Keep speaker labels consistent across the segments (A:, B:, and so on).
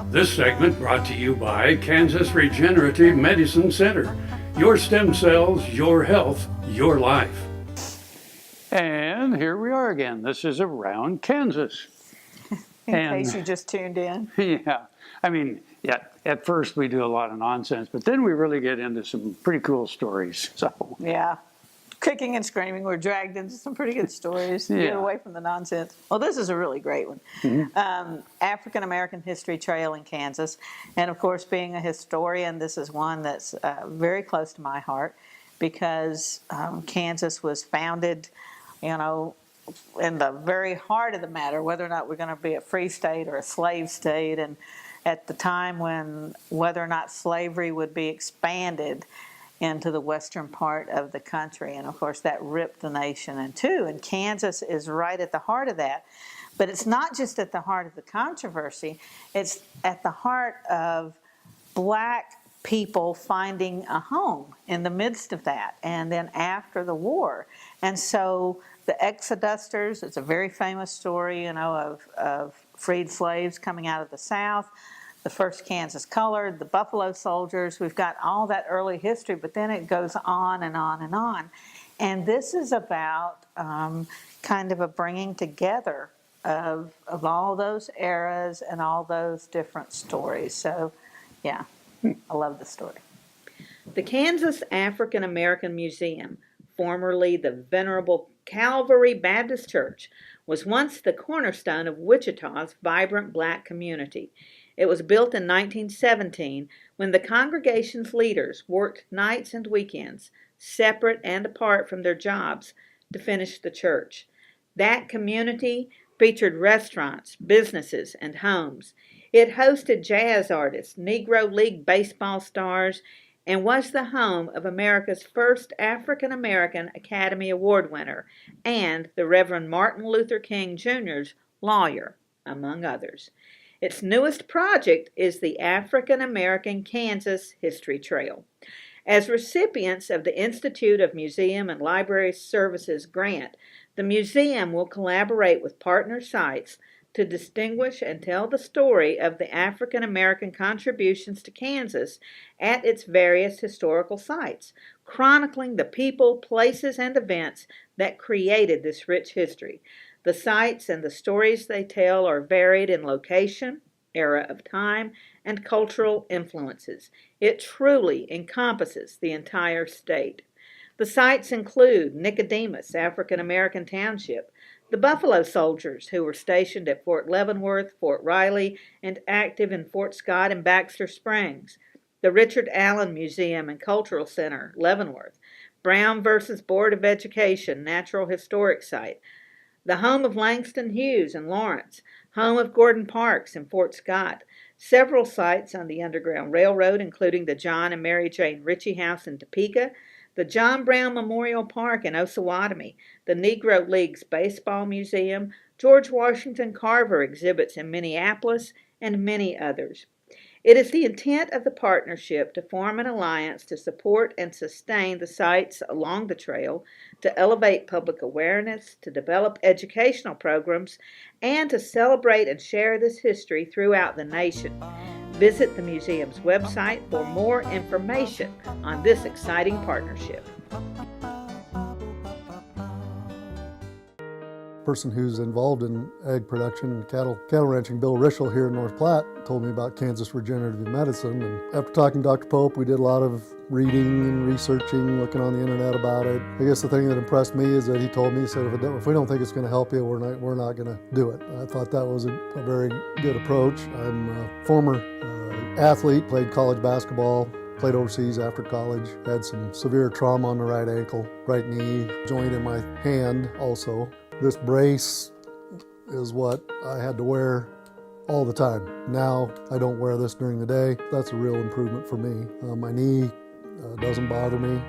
A: This segment brought to you by Kansas Regenerative Medicine Center. Your stem cells, your health, your life. And here we are again. This is Around Kansas.
B: In case you just tuned in.
A: Yeah. I mean, yeah, at first we do a lot of nonsense, but then we really get into some pretty cool stories. So
B: yeah. Kicking and screaming, we're dragged into some pretty good stories to get away from the nonsense. Well, this is a really great one. Mm-hmm. African American History Trail in Kansas. And of course, being a historian, this is one that's very close to my heart because Kansas was founded, in the very heart of the matter, whether or not we're going to be a free state or a slave state. And at the time when whether or not slavery would be expanded into the western part of the country. And of course, that ripped the nation in two. And Kansas is right at the heart of that. But it's not just at the heart of the controversy, it's at the heart of black people finding a home in the midst of that, and then after the war. And so the Exodusters, it's a very famous story, of freed slaves coming out of the South. The first Kansas Colored, the Buffalo Soldiers. We've got all that early history, but then it goes on and on and on. And this is about kind of a bringing together of all those eras and all those different stories. So, yeah, I love the story.
C: The Kansas African American Museum, formerly the Venerable Calvary Baptist Church, was once the cornerstone of Wichita's vibrant black community. It was built in 1917 when the congregation's leaders worked nights and weekends, separate and apart from their jobs, to finish the church. That community featured restaurants, businesses, and homes. It hosted jazz artists, Negro League baseball stars, and was the home of America's first African American Academy Award winner and the Reverend Martin Luther King Jr.'s lawyer, among others. Its newest project is the African American Kansas History Trail. As recipients of the Institute of Museum and Library Services grant, the museum will collaborate with partner sites to distinguish and tell the story of the African American contributions to Kansas at its various historical sites, chronicling the people, places, and events that created this rich history. The sites and the stories they tell are varied in location, era of time, and cultural influences. It truly encompasses the entire state. The sites include Nicodemus African American Township, the Buffalo Soldiers, who were stationed at Fort Leavenworth, Fort Riley, and active in Fort Scott and Baxter Springs, the Richard Allen Museum and Cultural Center, Leavenworth, Brown versus Board of Education Natural Historic Site, the home of Langston Hughes in Lawrence, home of Gordon Parks in Fort Scott, several sites on the Underground Railroad, including the John and Mary Jane Ritchie House in Topeka, the John Brown Memorial Park in Osawatomie, the Negro League's Baseball Museum, George Washington Carver exhibits in Minneapolis, and many others. It is the intent of the partnership to form an alliance to support and sustain the sites along the trail, to elevate public awareness, to develop educational programs, and to celebrate and share this history throughout the nation. Visit the museum's website for more information on this exciting partnership.
D: Person who's involved in ag production and cattle ranching, Bill Rischel here in North Platte, told me about Kansas Regenerative Medicine. And after talking to Dr. Pope, we did a lot of reading and researching, looking on the internet about it. I guess the thing that impressed me is that he told me, he said, if we don't think it's going to help you, we're not going to do it. I thought that was a very good approach. I'm a former athlete, played college basketball, played overseas after college, had some severe trauma on the right ankle, right knee, joint in my hand also. This brace is what I had to wear all the time. Now I don't wear this during the day. That's a real improvement for me. My knee doesn't bother me.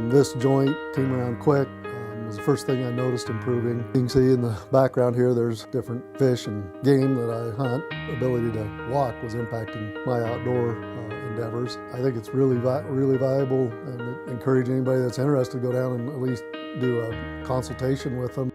D: This joint came around quick. It was the first thing I noticed improving. You can see in the background here there's different fish and game that I hunt. The ability to walk was impacting my outdoor endeavors. I think it's really valuable, and encourage anybody that's interested to go down and at least do a consultation with them.